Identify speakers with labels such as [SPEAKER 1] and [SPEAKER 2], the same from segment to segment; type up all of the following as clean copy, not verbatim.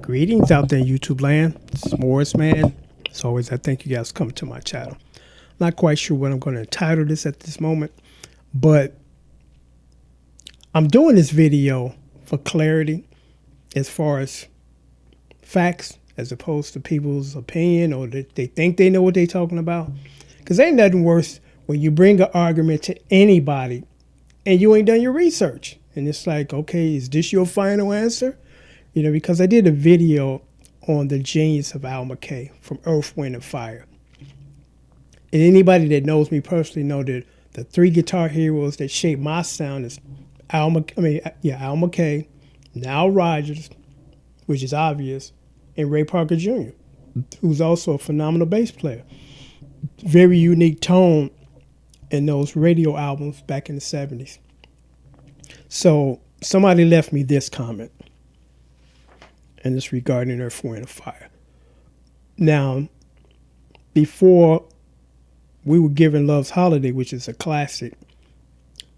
[SPEAKER 1] Greetings out there in YouTube land. It's Morris Man. As always, I thank you guys for coming to my channel. Not quite sure what I'm going to entitle this at this moment, but I'm doing this video for clarity as far as facts as opposed to people's opinion or that they think they know what they're talking about. Because ain't nothing worse when you bring an argument to anybody and you ain't done your research. And it's like, okay, is this your final answer? You know, because I did a video on the genius of Al McKay from Earth, Wind & Fire. And anybody that knows me personally know that the three guitar heroes that shaped my sound is Al McKay, Nile Rodgers, which is obvious, and Ray Parker Jr., who's also a phenomenal bass player. Very unique tone in those radio albums back in the 70s. So somebody left me this comment, and it's regarding Earth, Wind & Fire. Now, before we were given Love's Holiday, which is a classic,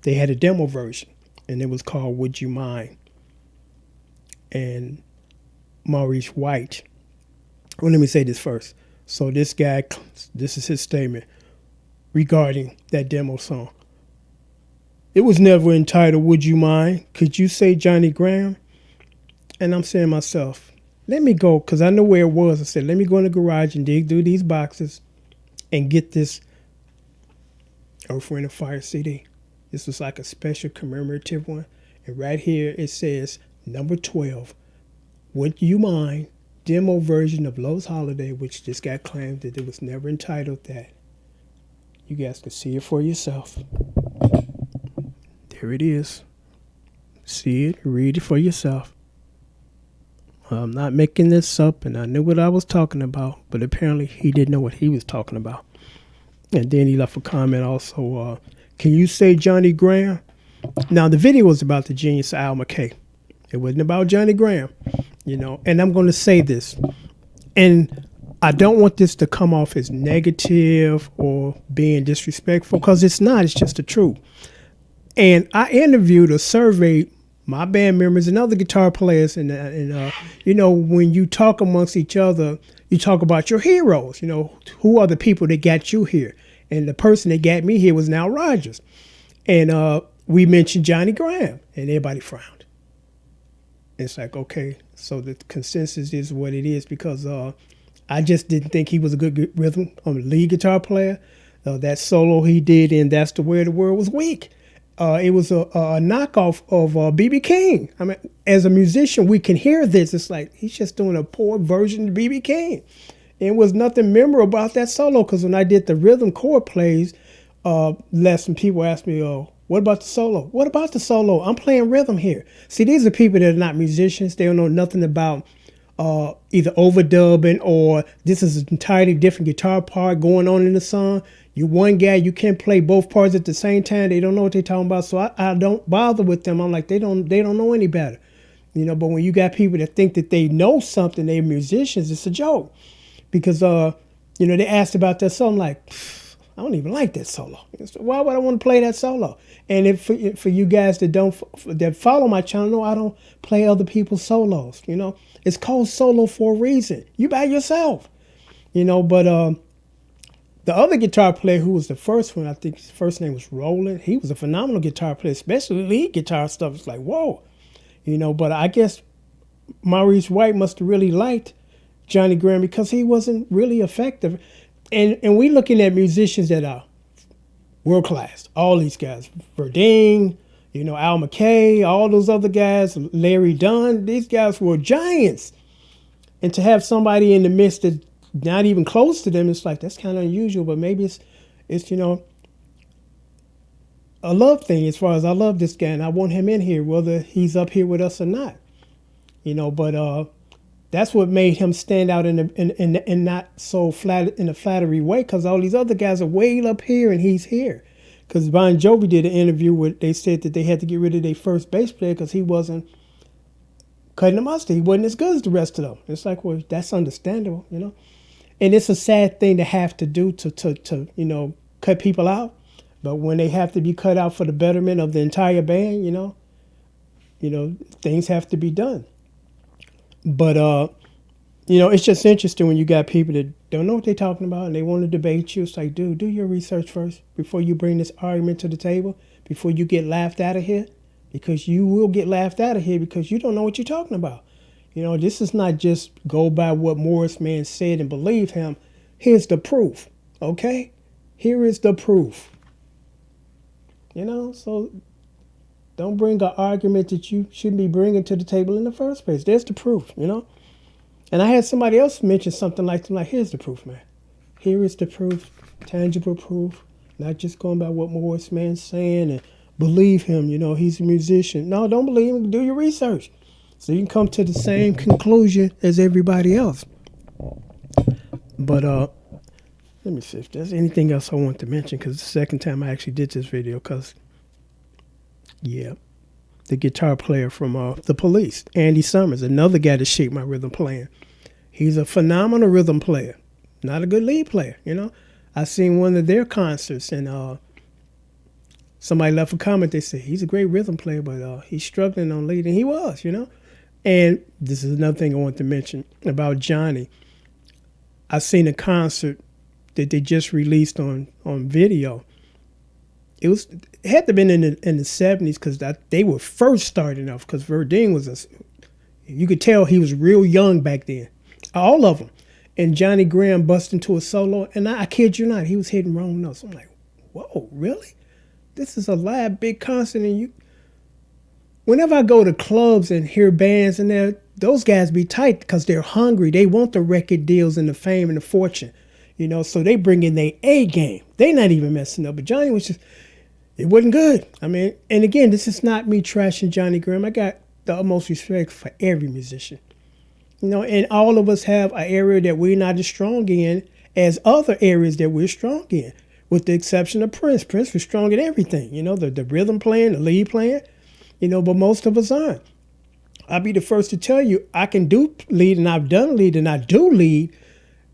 [SPEAKER 1] they had a demo version, and it was called Would You Mind? And Maurice White. Well, let me say this first. So this guy, this is his statement regarding that demo song. It was never entitled Would You Mind? Could you say Johnny Graham? And I'm saying to myself, let me go, because I know where it was. I said, let me go in the garage and dig through these boxes and get this Earth, Wind & Fire CD. This was like a special commemorative one. And right here it says, number 12, Would You Mind? Demo version of Love's Holiday, which this guy claimed that it was never entitled that. You guys can see it for yourself. There it is. See it, read it for yourself. I'm not making this up, and I knew what I was talking about, but apparently he didn't know what he was talking about. And then he left a comment also, can you say Johnny Graham? Now, the video was about the genius of Al McKay. It wasn't about Johnny Graham, you know, and I'm going to say this, and I don't want this to come off as negative or being disrespectful, because it's not, it's just the truth. And I interviewed or surveyed my band members and other guitar players, and you know, when you talk amongst each other, you talk about your heroes. You know, who are the people that got you here? And the person that got me here was Nile Rodgers. And we mentioned Johnny Graham, and everybody frowned. It's like, okay, so the consensus is what it is, because I just didn't think he was a good rhythm lead guitar player. That solo he did in That's the Way the World was weak. It was a knockoff of B.B. King. I mean, as a musician, we can hear this. It's like he's just doing a poor version of B.B. King. And it was nothing memorable about that solo, because when I did the rhythm chord plays lesson, people asked me, what about the solo? What about the solo? I'm playing rhythm here. See, these are people that are not musicians. They don't know nothing about either overdubbing or this is an entirely different guitar part going on in the song. You one guy, you can't play both parts at the same time. They don't know what they're talking about. So I don't bother with them. I'm like, they don't know any better. You know, but when you got people that think that they know something, they're musicians, it's a joke. Because, you know, they asked about that song, I'm like, I don't even like that solo. So why would I want to play that solo? And if for you guys that follow my channel, no, I don't play other people's solos. You know, it's called solo for a reason. You by yourself. You know, but the other guitar player who was the first one, I think his first name was Roland. He was a phenomenal guitar player, especially lead guitar stuff. It's like, whoa, you know. But I guess Maurice White must have really liked Johnny Graham because he wasn't really effective. And we looking at musicians that are world class. All these guys, Verdine, you know, Al McKay, all those other guys, Larry Dunn. These guys were giants. And to have somebody in the midst that not even close to them, it's like, that's kind of unusual. But maybe it's you know, a love thing. As far as I love this guy and I want him in here, whether he's up here with us or not. You know, but that's what made him stand out in not so flat in a flattery way, because all these other guys are way up here and he's here. Because Bon Jovi did an interview where they said that they had to get rid of their first bass player because he wasn't cutting the mustard. He wasn't as good as the rest of them. It's like, well, that's understandable, you know. And it's a sad thing to have to do to you know, cut people out. But when they have to be cut out for the betterment of the entire band, you know, things have to be done. But It's just interesting when you got people that don't know what they're talking about and they want to debate you. It's like, dude, do your research first before you bring this argument to the table, before you get laughed out of here, because you will get laughed out of here because you don't know what you're talking about. This is not just go by what Morris Man said and believe him. Here's the proof, okay? Here is the proof. So don't bring an argument that you shouldn't be bringing to the table in the first place. There's the proof, And I had somebody else mention something like, here's the proof, man. Here is the proof, tangible proof, not just going by what Morris Man's saying and believe him, he's a musician. No, don't believe him. Do your research so you can come to the same conclusion as everybody else. But let me see if there's anything else I want to mention, because it's the second time I actually did this video, because, the guitar player from The Police, Andy Summers, another guy that shaped my rhythm playing. He's a phenomenal rhythm player, not a good lead player, I seen one of their concerts, and somebody left a comment. They said, he's a great rhythm player, but he's struggling on lead, and he was, And this is another thing I want to mention about Johnny. I seen a concert that they just released on video. It had to have been in the 70s, because they were first starting off, because Verdine you could tell he was real young back then. All of them. And Johnny Graham bust into a solo, and I kid you not, he was hitting wrong notes. I'm like, whoa, really? This is a live big concert, and whenever I go to clubs and hear bands in there, those guys be tight because they're hungry. They want the record deals and the fame and the fortune, so they bring in their A game. They not even messing up. But Johnny was just, it wasn't good. I mean, and again, this is not me trashing Johnny Graham. I got the utmost respect for every musician. And all of us have an area that we're not as strong in as other areas that we're strong in, with the exception of Prince. Prince was strong in everything, the rhythm playing, the lead playing, but most of us aren't. I'll be the first to tell you, I can do lead, and I've done lead, and I do lead,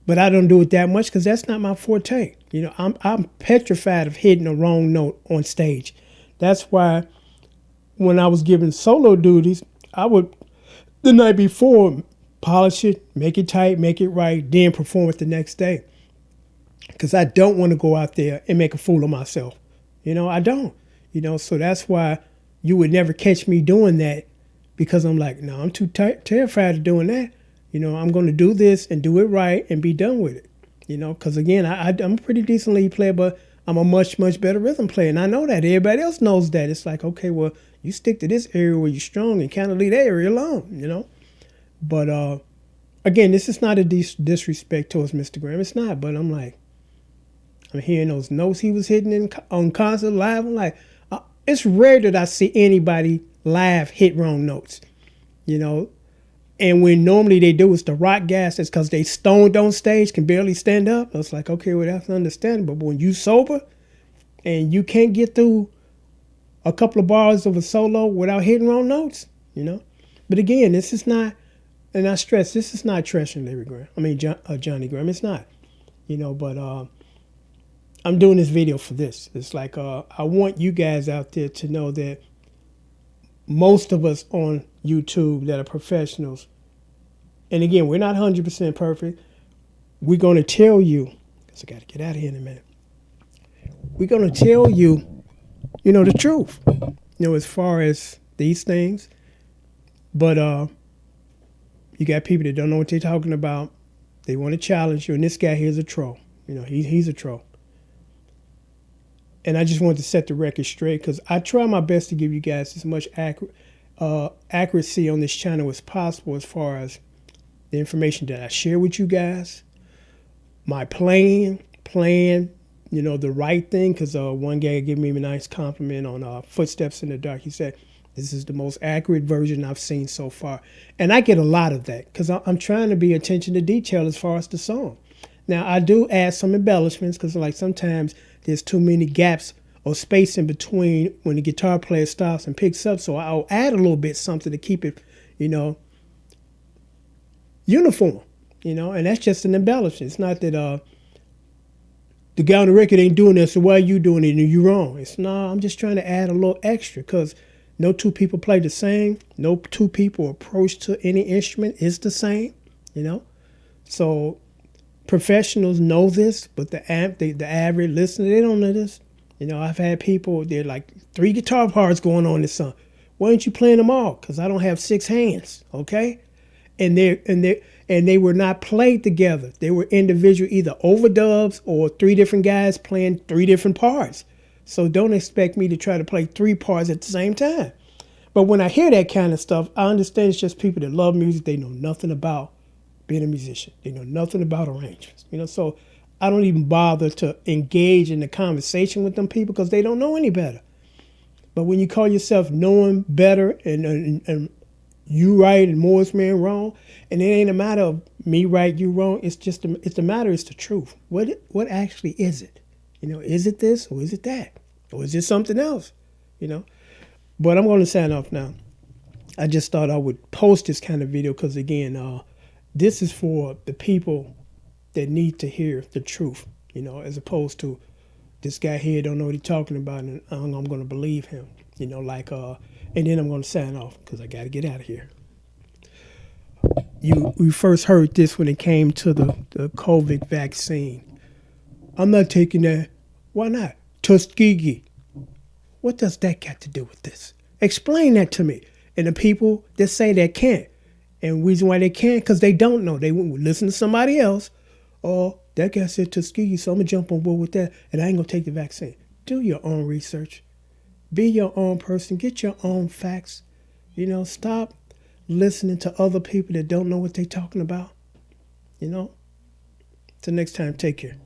[SPEAKER 1] but I don't do it that much because that's not my forte. I'm petrified of hitting a wrong note on stage. That's why when I was given solo duties, I would, the night before, polish it, make it tight, make it right, then perform it the next day. Because I don't want to go out there and make a fool of myself. I don't. So that's why you would never catch me doing that, because I'm like, no, I'm too terrified of doing that. I'm going to do this and do it right and be done with it. Because again, I'm a pretty decent lead player, but I'm a much, much better rhythm player. And I know that. Everybody else knows that. It's like, okay, well, you stick to this area where you're strong and kind of leave that area alone, But again, this is not a disrespect towards Mr. Graham. It's not. But I'm like, I'm hearing those notes he was hitting on concert live. I'm like, it's rare that I see anybody live hit wrong notes, And when normally they do, it's the rock guys. It's because they stoned on stage, can barely stand up. I was like, okay, well, that's understandable. But when you sober and you can't get through a couple of bars of a solo without hitting wrong notes, But again, this is not, and I stress, this is not trashing Larry Graham. I mean, Johnny Graham. It's not, But I'm doing this video for this. It's like I want you guys out there to know that most of us on YouTube that are professionals, and again, we're not 100% perfect. We're going to tell you, because I got to get out of here in a minute. We're going to tell you, the truth, as far as these things. But you got people that don't know what they're talking about. They want to challenge you, and this guy here is a troll. He's a troll. And I just wanted to set the record straight, because I try my best to give you guys as much accuracy on this channel as possible, as far as the information that I share with you guys, my playing, the right thing. Because one guy gave me a nice compliment on Footsteps in the Dark. He said, this is the most accurate version I've seen so far. And I get a lot of that, because I'm trying to be attention to detail as far as the song. Now, I do add some embellishments, because like sometimes there's too many gaps or space in between when the guitar player stops and picks up. So I'll add a little bit something to keep it, uniform, and that's just an embellishment. It's not that the guy on the record ain't doing that, so why are you doing it and you're wrong? I'm just trying to add a little extra, because no two people play the same. No two people approach to any instrument is the same, So professionals know this, but the average listener, they don't know this. I've had people, they're like 3 guitar parts going on this song. Why aren't you playing them all? Because I don't have 6 hands, okay? And they were not played together. They were individual, either overdubs or 3 different guys playing 3 different parts. So don't expect me to try to play 3 parts at the same time. But when I hear that kind of stuff, I understand it's just people that love music. They know nothing about being a musician. They know nothing about arrangements. So I don't even bother to engage in the conversation with them people because they don't know any better. But when you call yourself knowing better and you right and Morris man wrong, and it ain't a matter of me right, you wrong. It's just it's the matter is the truth. What actually is it? Is it this or is it that? Or is it something else? But I'm going to sign off now. I just thought I would post this kind of video because, again, this is for the people that need to hear the truth, as opposed to this guy here don't know what he's talking about and I'm going to believe him, and then I'm going to sign off because I got to get out of here. We first heard this when it came to the COVID vaccine. I'm not taking that. Why not? Tuskegee. What does that got to do with this? Explain that to me. And the people that say they can't. And the reason why they can't, because they don't know. They won't listen to somebody else. Oh, that guy said Tuskegee, so I'm going to jump on board with that. And I ain't going to take the vaccine. Do your own research. Be your own person. Get your own facts. Stop listening to other people that don't know what they're talking about. Till next time, take care.